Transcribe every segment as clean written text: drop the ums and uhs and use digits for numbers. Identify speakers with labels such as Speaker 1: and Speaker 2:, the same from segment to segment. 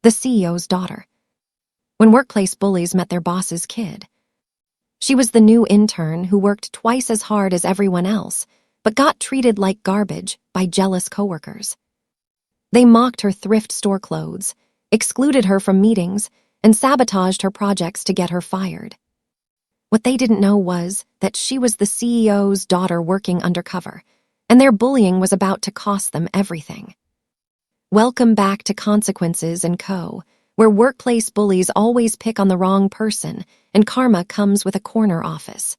Speaker 1: the CEO's daughter. When workplace bullies met their boss's kid. She was the new intern who worked twice as hard as everyone else, but got treated like garbage by jealous coworkers. They mocked her thrift store clothes, excluded her from meetings, and sabotaged her projects to get her fired. What they didn't know was that she was the CEO's daughter working undercover, and their bullying was about to cost them everything. Welcome back to Consequences & Co., where workplace bullies always pick on the wrong person and karma comes with a corner office.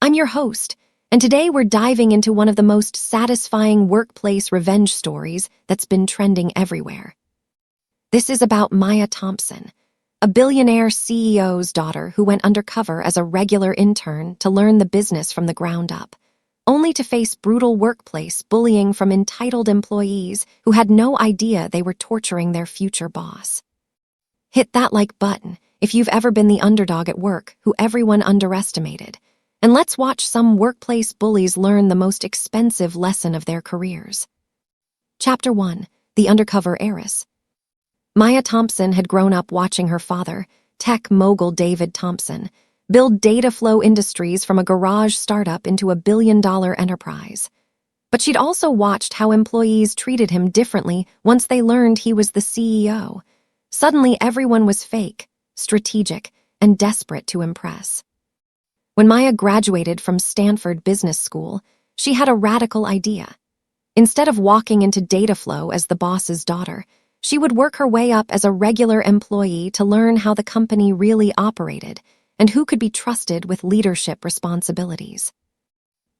Speaker 1: I'm your host, and today we're diving into one of the most satisfying workplace revenge stories that's been trending everywhere. This is about Maya Thompson, a billionaire CEO's daughter who went undercover as a regular intern to learn the business from the ground up, only to face brutal workplace bullying from entitled employees who had no idea they were torturing their future boss. Hit that like button if you've ever been the underdog at work who everyone underestimated, and let's watch some workplace bullies learn the most expensive lesson of their careers. Chapter 1: The Undercover Heiress. Maya Thompson had grown up watching her father, tech mogul David Thompson, build data flow industries from a garage startup into a billion-dollar enterprise. But she'd also watched how employees treated him differently once they learned he was the CEO. Suddenly, everyone was fake, strategic, and desperate to impress. When Maya graduated from Stanford Business School, she had a radical idea. Instead of walking into data flow as the boss's daughter, she would work her way up as a regular employee to learn how the company really operated and who could be trusted with leadership responsibilities.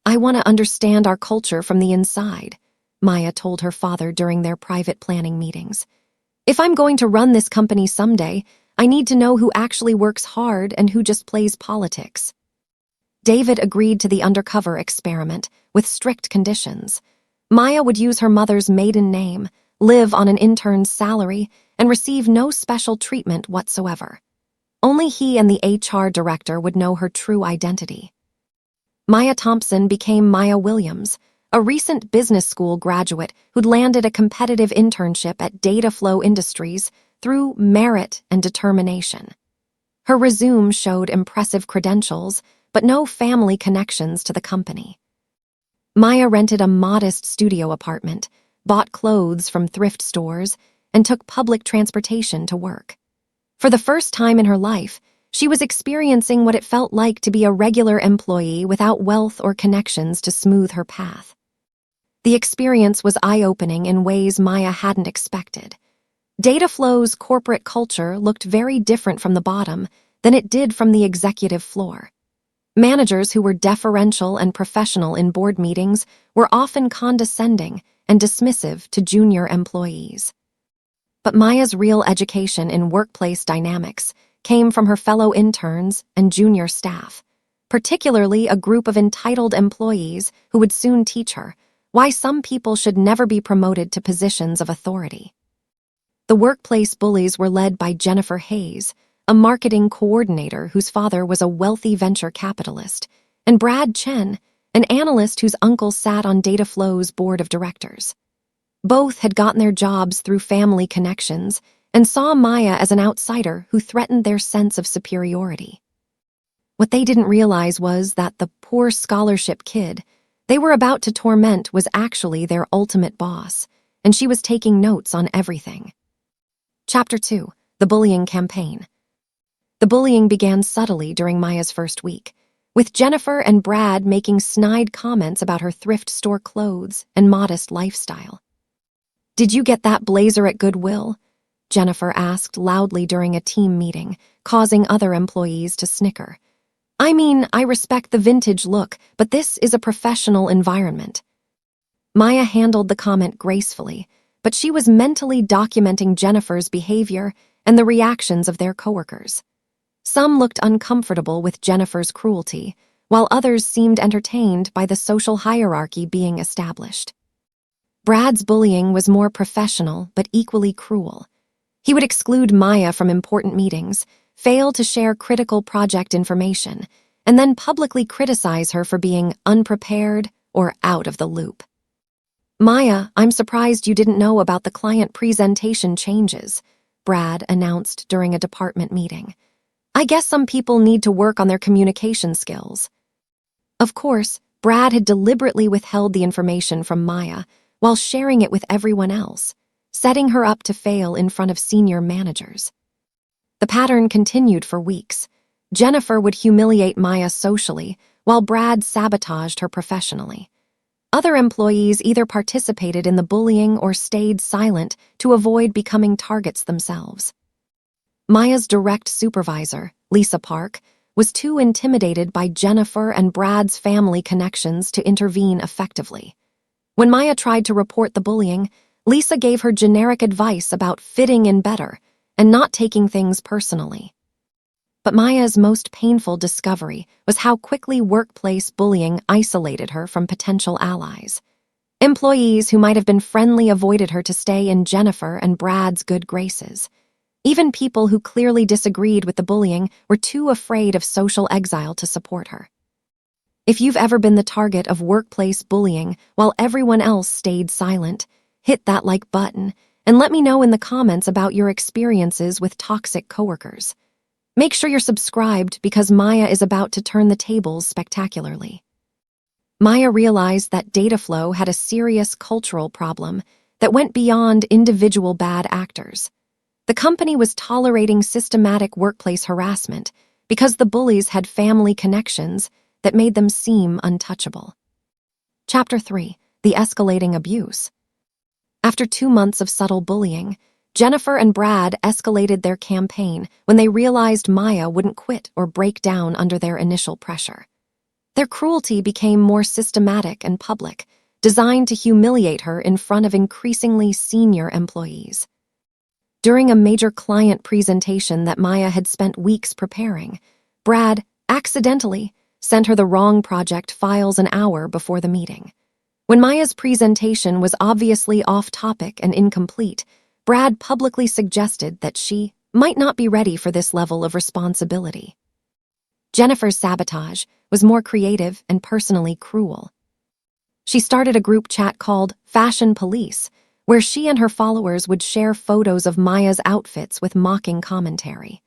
Speaker 1: "I want to understand our culture from the inside," Maya told her father during their private planning meetings. "If I'm going to run this company someday, I need to know who actually works hard and who just plays politics." David agreed to the undercover experiment with strict conditions. Maya would use her mother's maiden name, live on an intern's salary, and receive no special treatment whatsoever. Only he and the HR director would know her true identity. Maya Thompson became Maya Williams, a recent business school graduate who'd landed a competitive internship at Data Flow Industries through merit and determination. Her resume showed impressive credentials, but no family connections to the company. Maya rented a modest studio apartment, bought clothes from thrift stores, and took public transportation to work. For the first time in her life, she was experiencing what it felt like to be a regular employee without wealth or connections to smooth her path. The experience was eye-opening in ways Maya hadn't expected. Dataflow's corporate culture looked very different from the bottom than it did from the executive floor. Managers who were deferential and professional in board meetings were often condescending and dismissive to junior employees. But Maya's real education in workplace dynamics came from her fellow interns and junior staff, particularly a group of entitled employees who would soon teach her why some people should never be promoted to positions of authority. The workplace bullies were led by Jennifer Hayes, a marketing coordinator whose father was a wealthy venture capitalist, and Brad Chen, an analyst whose uncle sat on Dataflow's board of directors. Both had gotten their jobs through family connections and saw Maya as an outsider who threatened their sense of superiority. What they didn't realize was that the poor scholarship kid they were about to torment was actually their ultimate boss, and she was taking notes on everything. Chapter 2: The Bullying Campaign. The bullying began subtly during Maya's first week, with Jennifer and Brad making snide comments about her thrift store clothes and modest lifestyle. "Did you get that blazer at Goodwill?" Jennifer asked loudly during a team meeting, causing other employees to snicker. "I mean, I respect the vintage look, but this is a professional environment." Maya handled the comment gracefully, but she was mentally documenting Jennifer's behavior and the reactions of their coworkers. Some looked uncomfortable with Jennifer's cruelty, while others seemed entertained by the social hierarchy being established. Brad's bullying was more professional but equally cruel. He would exclude Maya from important meetings, fail to share critical project information, and then publicly criticize her for being unprepared or out of the loop. "Maya, I'm surprised you didn't know about the client presentation changes," Brad announced during a department meeting. "I guess some people need to work on their communication skills." Of course, Brad had deliberately withheld the information from Maya while sharing it with everyone else, setting her up to fail in front of senior managers. The pattern continued for weeks. Jennifer would humiliate Maya socially, while Brad sabotaged her professionally. Other employees either participated in the bullying or stayed silent to avoid becoming targets themselves. Maya's direct supervisor, Lisa Park, was too intimidated by Jennifer and Brad's family connections to intervene effectively. When Maya tried to report the bullying, Lisa gave her generic advice about fitting in better and not taking things personally. But Maya's most painful discovery was how quickly workplace bullying isolated her from potential allies. Employees who might have been friendly avoided her to stay in Jennifer and Brad's good graces. Even people who clearly disagreed with the bullying were too afraid of social exile to support her. If you've ever been the target of workplace bullying while everyone else stayed silent, hit that like button and let me know in the comments about your experiences with toxic coworkers. Make sure you're subscribed because Maya is about to turn the tables spectacularly. Maya realized that data flow had a serious cultural problem that went beyond individual bad actors. The company was tolerating systematic workplace harassment because the bullies had family connections that made them seem untouchable. Chapter 3: The Escalating Abuse. After 2 months of subtle bullying, Jennifer and Brad escalated their campaign when they realized Maya wouldn't quit or break down under their initial pressure. Their cruelty became more systematic and public, designed to humiliate her in front of increasingly senior employees. During a major client presentation that Maya had spent weeks preparing, Brad accidentally sent her the wrong project files an hour before the meeting. When Maya's presentation was obviously off-topic and incomplete, Brad publicly suggested that she might not be ready for this level of responsibility. Jennifer's sabotage was more creative and personally cruel. She started a group chat called Fashion Police, where she and her followers would share photos of Maya's outfits with mocking commentary.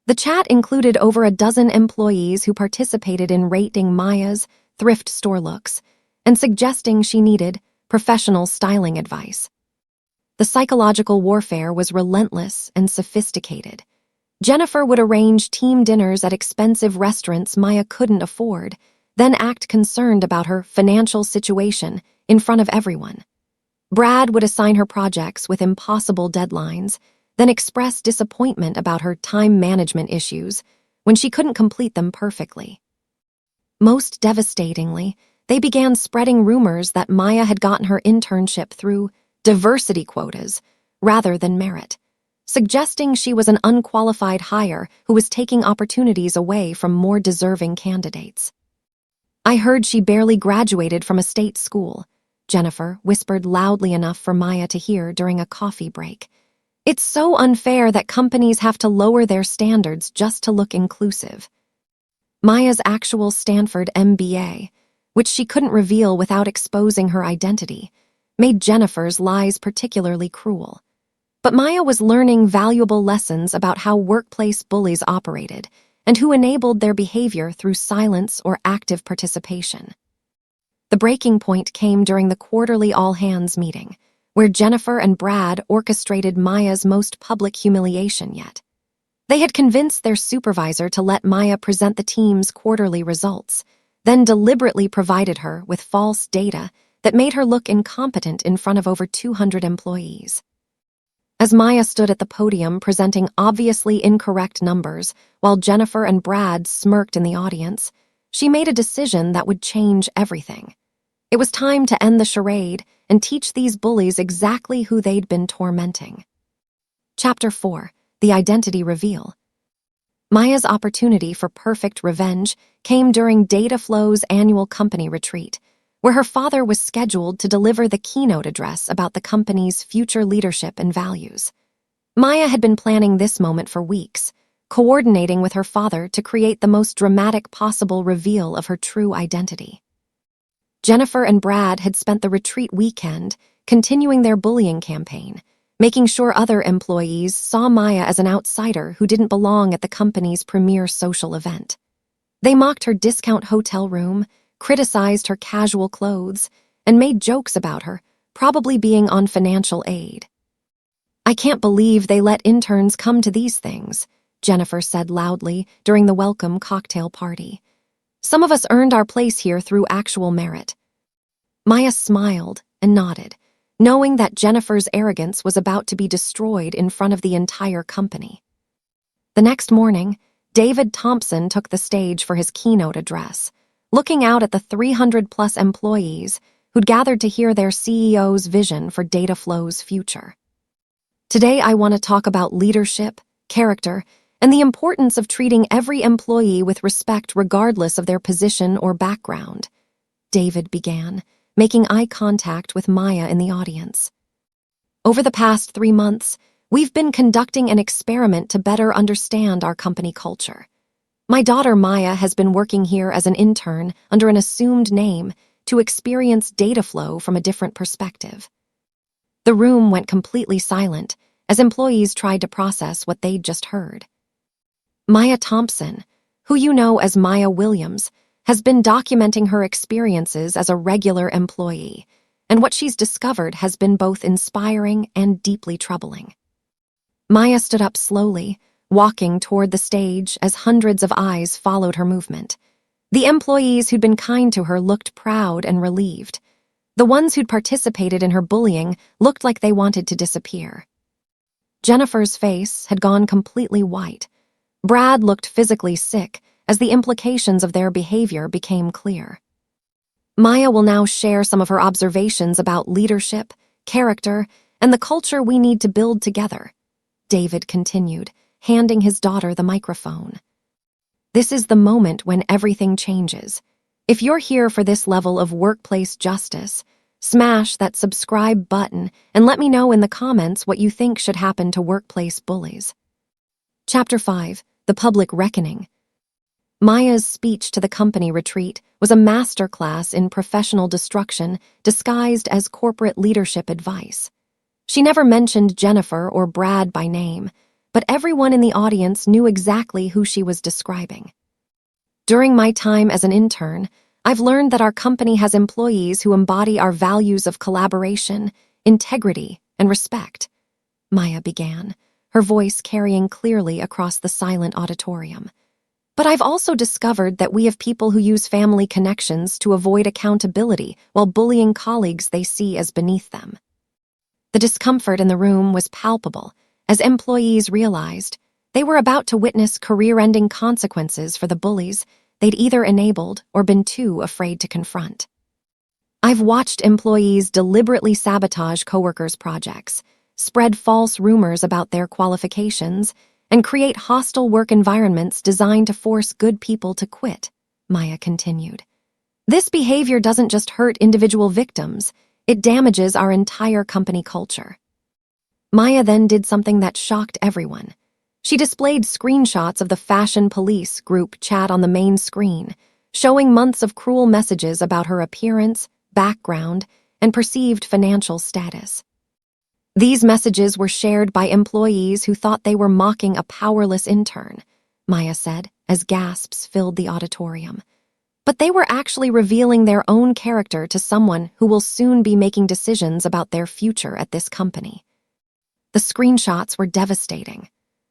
Speaker 1: The chat included over a dozen employees who participated in rating Maya's thrift store looks and suggesting she needed professional styling advice. The psychological warfare was relentless and sophisticated. Jennifer would arrange team dinners at expensive restaurants Maya couldn't afford, then act concerned about her financial situation in front of everyone. Brad would assign her projects with impossible deadlines, then express disappointment about her time management issues when she couldn't complete them perfectly. Most devastatingly, they began spreading rumors that Maya had gotten her internship through diversity quotas rather than merit, suggesting she was an unqualified hire who was taking opportunities away from more deserving candidates. "I heard she barely graduated from a state school," Jennifer whispered loudly enough for Maya to hear during a coffee break. "It's so unfair that companies have to lower their standards just to look inclusive." Maya's actual Stanford MBA, which she couldn't reveal without exposing her identity, made Jennifer's lies particularly cruel. But Maya was learning valuable lessons about how workplace bullies operated and who enabled their behavior through silence or active participation. The breaking point came during the quarterly all-hands meeting, where Jennifer and Brad orchestrated Maya's most public humiliation yet. They had convinced their supervisor to let Maya present the team's quarterly results, then deliberately provided her with false data that made her look incompetent in front of over 200 employees. As Maya stood at the podium presenting obviously incorrect numbers while Jennifer and Brad smirked in the audience, she made a decision that would change everything. It was time to end the charade and teach these bullies exactly who they'd been tormenting. Chapter 4: The Identity Reveal. Maya's opportunity for perfect revenge came during Dataflow's annual company retreat, where her father was scheduled to deliver the keynote address about the company's future leadership and values. Maya had been planning this moment for weeks, coordinating with her father to create the most dramatic possible reveal of her true identity. Jennifer and Brad had spent the retreat weekend continuing their bullying campaign, making sure other employees saw Maya as an outsider who didn't belong at the company's premier social event. They mocked her discount hotel room, criticized her casual clothes, and made jokes about her, probably being on financial aid. "I can't believe they let interns come to these things," Jennifer said loudly during the welcome cocktail party. "Some of us earned our place here through actual merit." Maya smiled and nodded, knowing that Jennifer's arrogance was about to be destroyed in front of the entire company. The next morning, David Thompson took the stage for his keynote address, looking out at the 300-plus employees who'd gathered to hear their CEO's vision for Dataflow's future. "Today I want to talk about leadership, character, and the importance of treating every employee with respect regardless of their position or background," David began, making eye contact with Maya in the audience. "Over the past 3 months, we've been conducting an experiment to better understand our company culture. My daughter Maya has been working here as an intern under an assumed name to experience Dataflow from a different perspective." The room went completely silent as employees tried to process what they'd just heard. Maya Thompson, who you know as Maya Williams, has been documenting her experiences as a regular employee, and what she's discovered has been both inspiring and deeply troubling. Maya stood up slowly, walking toward the stage as hundreds of eyes followed her movement. The employees who'd been kind to her looked proud and relieved. The ones who'd participated in her bullying looked like they wanted to disappear. Jennifer's face had gone completely white. Brad looked physically sick as the implications of their behavior became clear. Maya will now share some of her observations about leadership, character, and the culture we need to build together, David continued, handing his daughter the microphone. "This is the moment when everything changes. If you're here for this level of workplace justice, smash that subscribe button and let me know in the comments what you think should happen to workplace bullies." Chapter 5, The Public Reckoning. Maya's speech to the company retreat was a masterclass in professional destruction disguised as corporate leadership advice. She never mentioned Jennifer or Brad by name, but everyone in the audience knew exactly who she was describing. "During my time as an intern, I've learned that our company has employees who embody our values of collaboration, integrity, and respect," Maya began, her voice carrying clearly across the silent auditorium. "But I've also discovered that we have people who use family connections to avoid accountability while bullying colleagues they see as beneath them." The discomfort in the room was palpable as employees realized they were about to witness career-ending consequences for the bullies they'd either enabled or been too afraid to confront. "I've watched employees deliberately sabotage coworkers' projects, spread false rumors about their qualifications, and create hostile work environments designed to force good people to quit," Maya continued. "This behavior doesn't just hurt individual victims, it damages our entire company culture." Maya then did something that shocked everyone. She displayed screenshots of the Fashion Police group chat on the main screen, showing months of cruel messages about her appearance, background, and perceived financial status. These messages were shared by employees who thought they were mocking a powerless intern, Maya said, as gasps filled the auditorium. But they were actually revealing their own character to someone who will soon be making decisions about their future at this company. The screenshots were devastating.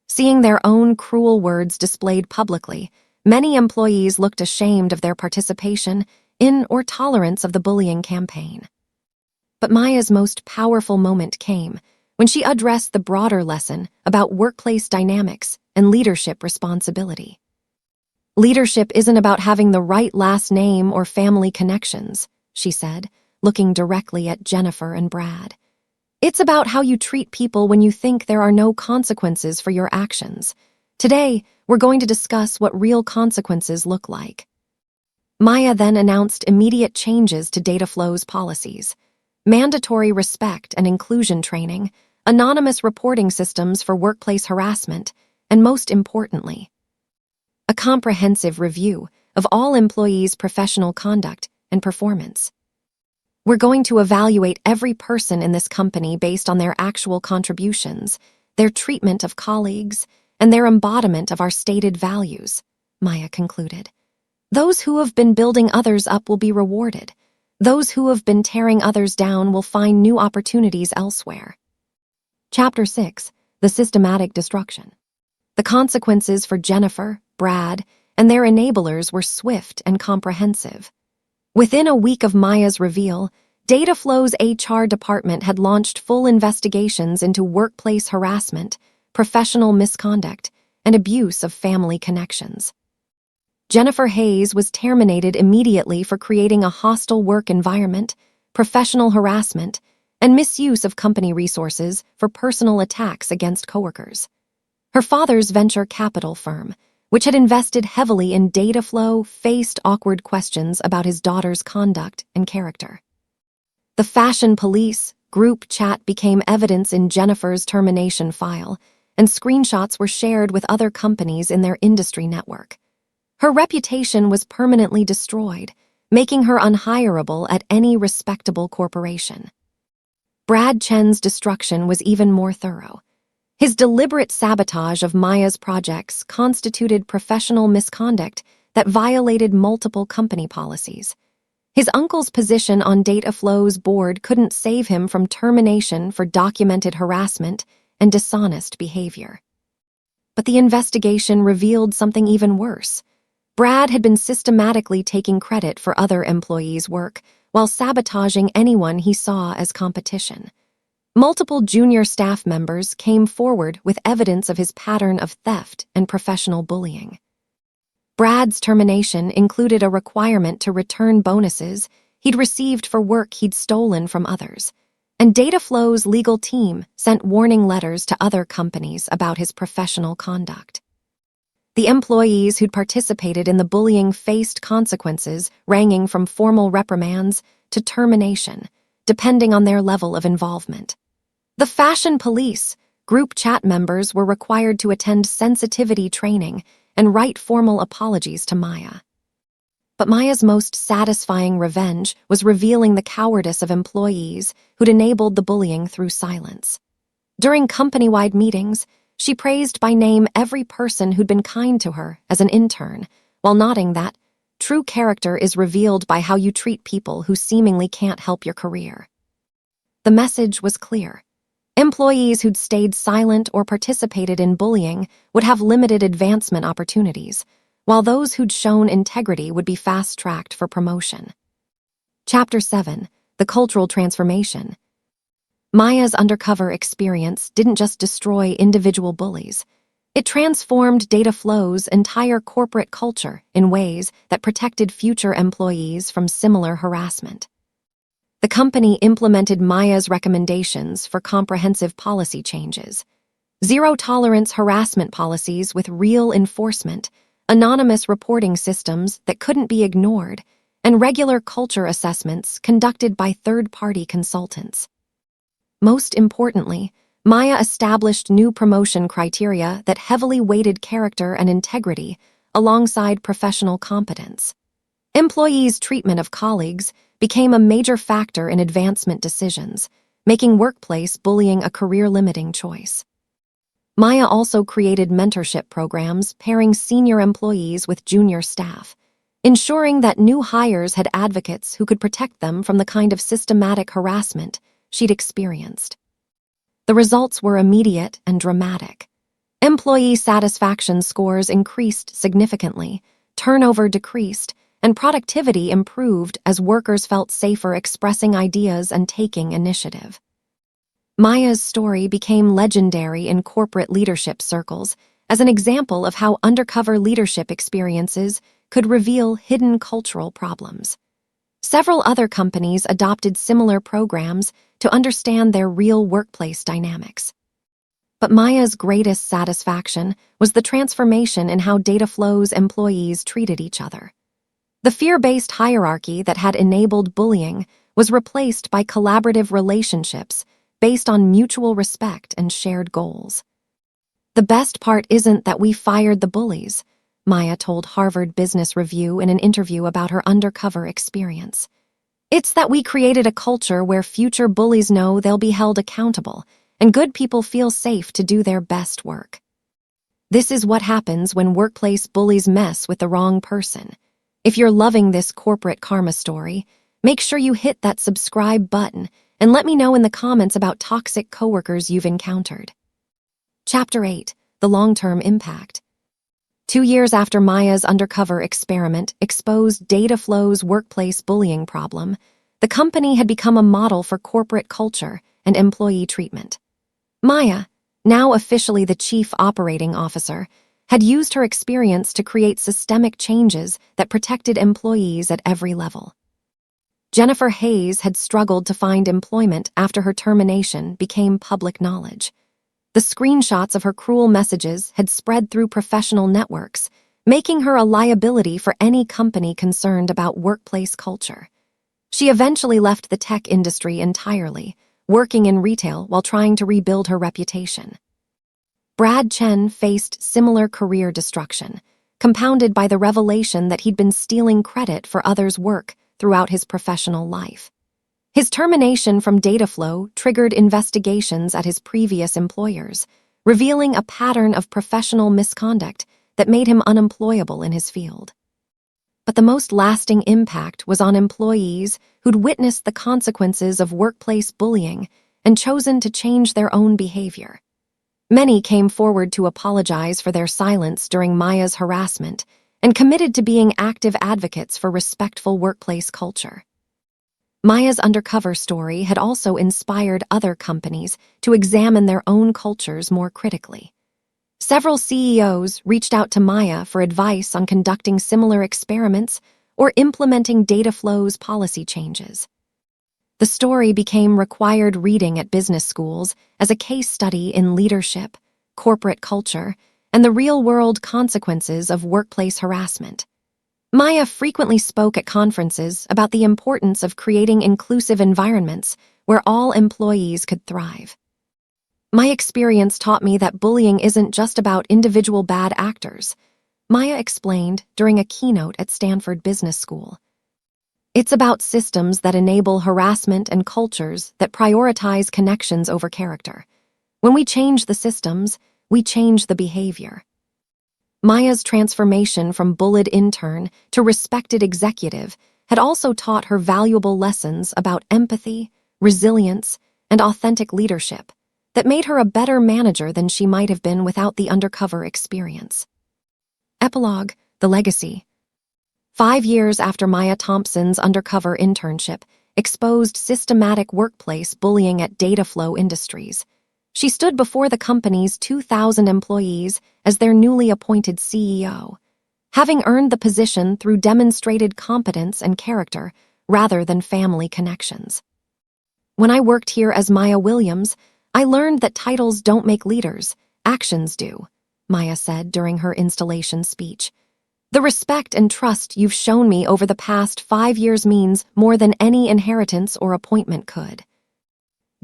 Speaker 1: Seeing their own cruel words displayed publicly, many employees looked ashamed of their participation in or tolerance of the bullying campaign. But Maya's most powerful moment came when she addressed the broader lesson about workplace dynamics and leadership responsibility. "Leadership isn't about having the right last name or family connections," she said, looking directly at Jennifer and Brad. "It's about how you treat people when you think there are no consequences for your actions. Today, we're going to discuss what real consequences look like." Maya then announced immediate changes to Dataflow's policies: mandatory respect and inclusion training, anonymous reporting systems for workplace harassment, and most importantly, a comprehensive review of all employees' professional conduct and performance. We're going to evaluate every person in this company based on their actual contributions, their treatment of colleagues, and their embodiment of our stated values, Maya concluded. Those who have been building others up will be rewarded. Those who have been tearing others down will find new opportunities elsewhere. Chapter 6. The Systematic Destruction. The consequences for Jennifer, Brad, and their enablers were swift and comprehensive. Within a week of Maya's reveal, Dataflow's HR department had launched full investigations into workplace harassment, professional misconduct, and abuse of family connections. Jennifer Hayes was terminated immediately for creating a hostile work environment, professional harassment, and misuse of company resources for personal attacks against coworkers. Her father's venture capital firm, which had invested heavily in Dataflow, faced awkward questions about his daughter's conduct and character. The Fashion Police group chat became evidence in Jennifer's termination file, and screenshots were shared with other companies in their industry network. Her reputation was permanently destroyed, making her unhireable at any respectable corporation. Brad Chen's destruction was even more thorough. His deliberate sabotage of Maya's projects constituted professional misconduct that violated multiple company policies. His uncle's position on Dataflow's board couldn't save him from termination for documented harassment and dishonest behavior. But the investigation revealed something even worse. Brad had been systematically taking credit for other employees' work while sabotaging anyone he saw as competition. Multiple junior staff members came forward with evidence of his pattern of theft and professional bullying. Brad's termination included a requirement to return bonuses he'd received for work he'd stolen from others, and Dataflow's legal team sent warning letters to other companies about his professional conduct. The employees who'd participated in the bullying faced consequences ranging from formal reprimands to termination, depending on their level of involvement. The Fashion Police group chat members were required to attend sensitivity training and write formal apologies to Maya. But Maya's most satisfying revenge was revealing the cowardice of employees who'd enabled the bullying through silence. During company-wide meetings, she praised by name every person who'd been kind to her as an intern, while noting that true character is revealed by how you treat people who seemingly can't help your career. The message was clear. Employees who'd stayed silent or participated in bullying would have limited advancement opportunities, while those who'd shown integrity would be fast-tracked for promotion. Chapter 7. The Cultural Transformation. Maya's undercover experience didn't just destroy individual bullies. It transformed Dataflow's entire corporate culture in ways that protected future employees from similar harassment. The company implemented Maya's recommendations for comprehensive policy changes: zero-tolerance harassment policies with real enforcement, anonymous reporting systems that couldn't be ignored, and regular culture assessments conducted by third-party consultants. Most importantly, Maya established new promotion criteria that heavily weighted character and integrity alongside professional competence. Employees' treatment of colleagues became a major factor in advancement decisions, making workplace bullying a career-limiting choice. Maya also created mentorship programs pairing senior employees with junior staff, ensuring that new hires had advocates who could protect them from the kind of systematic harassment she'd experienced. The results were immediate and dramatic. Employee satisfaction scores increased significantly, turnover decreased, and productivity improved as workers felt safer expressing ideas and taking initiative. Maya's story became legendary in corporate leadership circles as an example of how undercover leadership experiences could reveal hidden cultural problems. Several other companies adopted similar programs to understand their real workplace dynamics. But Maya's greatest satisfaction was the transformation in how Dataflow's employees treated each other. The fear-based hierarchy that had enabled bullying was replaced by collaborative relationships based on mutual respect and shared goals. "The best part isn't that we fired the bullies," Maya told Harvard Business Review in an interview about her undercover experience. It's that we created a culture where future bullies know they'll be held accountable, and good people feel safe to do their best work. This is what happens when workplace bullies mess with the wrong person. If you're loving this corporate karma story, make sure you hit that subscribe button and let me know in the comments about toxic coworkers you've encountered. Chapter 8: The Long-Term Impact. 2 years after Maya's undercover experiment exposed Dataflow's workplace bullying problem, the company had become a model for corporate culture and employee treatment. Maya, now officially the chief operating officer, had used her experience to create systemic changes that protected employees at every level. Jennifer Hayes had struggled to find employment after her termination became public knowledge. The screenshots of her cruel messages had spread through professional networks, making her a liability for any company concerned about workplace culture. She eventually left the tech industry entirely, working in retail while trying to rebuild her reputation. Brad Chen faced similar career destruction, compounded by the revelation that he'd been stealing credit for others' work throughout his professional life. His termination from Dataflow triggered investigations at his previous employers, revealing a pattern of professional misconduct that made him unemployable in his field. But the most lasting impact was on employees who'd witnessed the consequences of workplace bullying and chosen to change their own behavior. Many came forward to apologize for their silence during Maya's harassment and committed to being active advocates for respectful workplace culture. Maya's undercover story had also inspired other companies to examine their own cultures more critically. Several CEOs reached out to Maya for advice on conducting similar experiments or implementing Dataflow's policy changes. The story became required reading at business schools as a case study in leadership, corporate culture, and the real-world consequences of workplace harassment. Maya frequently spoke at conferences about the importance of creating inclusive environments where all employees could thrive. My experience taught me that bullying isn't just about individual bad actors, Maya explained during a keynote at Stanford Business School. It's about systems that enable harassment and cultures that prioritize connections over character. When we change the systems, we change the behavior. Maya's transformation from bullied intern to respected executive had also taught her valuable lessons about empathy, resilience, and authentic leadership that made her a better manager than she might have been without the undercover experience. Epilogue: The Legacy. 5 years after Maya Thompson's undercover internship exposed systematic workplace bullying at Dataflow Industries, she stood before the company's 2,000 employees as their newly appointed CEO, having earned the position through demonstrated competence and character rather than family connections. When I worked here as Maya Williams, I learned that titles don't make leaders, actions do, Maya said during her installation speech. The respect and trust you've shown me over the past 5 years means more than any inheritance or appointment could.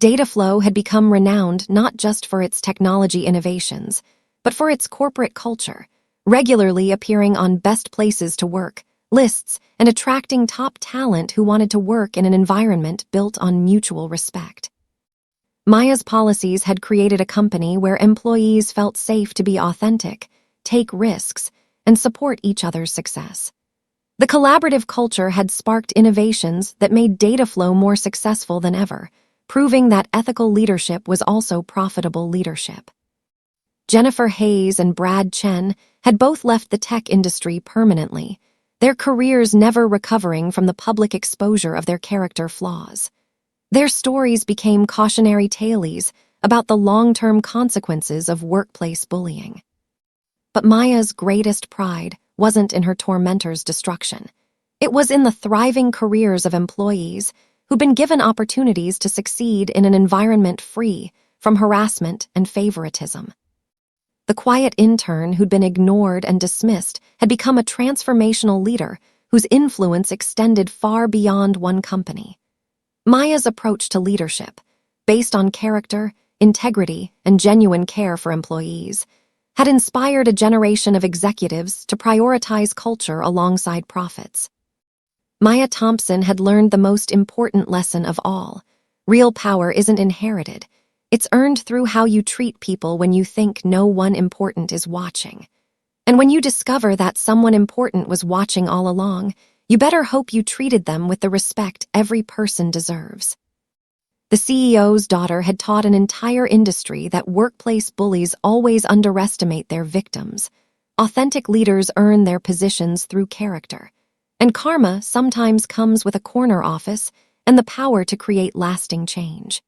Speaker 1: Dataflow had become renowned not just for its technology innovations, but for its corporate culture, regularly appearing on best places to work lists and attracting top talent who wanted to work in an environment built on mutual respect. Maya's policies had created a company where employees felt safe to be authentic, take risks, and support each other's success. The collaborative culture had sparked innovations that made Dataflow more successful than ever, proving that ethical leadership was also profitable leadership. Jennifer Hayes and Brad Chen had both left the tech industry permanently, their careers never recovering from the public exposure of their character flaws. Their stories became cautionary tales about the long-term consequences of workplace bullying. But Maya's greatest pride wasn't in her tormentor's destruction. It was in the thriving careers of employees who'd been given opportunities to succeed in an environment free from harassment and favoritism. The quiet intern who'd been ignored and dismissed had become a transformational leader whose influence extended far beyond one company. Maya's approach to leadership, based on character, integrity, and genuine care for employees, had inspired a generation of executives to prioritize culture alongside profits. Maya Thompson had learned the most important lesson of all. Real power isn't inherited. It's earned through how you treat people when you think no one important is watching. And when you discover that someone important was watching all along, you better hope you treated them with the respect every person deserves. The CEO's daughter had taught an entire industry that workplace bullies always underestimate their victims. Authentic leaders earn their positions through character. And karma sometimes comes with a corner office and the power to create lasting change.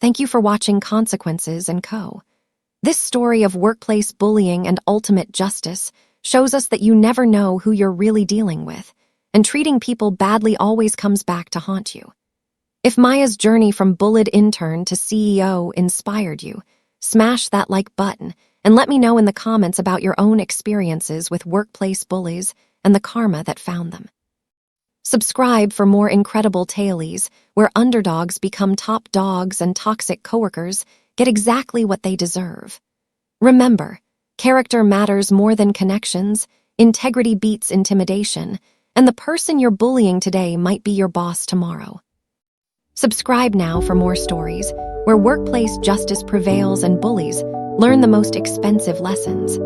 Speaker 1: Thank you for watching Consequences & Co. This story of workplace bullying and ultimate justice shows us that you never know who you're really dealing with, and treating people badly always comes back to haunt you. If Maya's journey from bullied intern to CEO inspired you, smash that like button and let me know in the comments about your own experiences with workplace bullies and the karma that found them. Subscribe for more incredible tales where underdogs become top dogs and toxic coworkers get exactly what they deserve. Remember, character matters more than connections, integrity beats intimidation, and the person you're bullying today might be your boss tomorrow. Subscribe now for more stories where workplace justice prevails and bullies learn the most expensive lessons.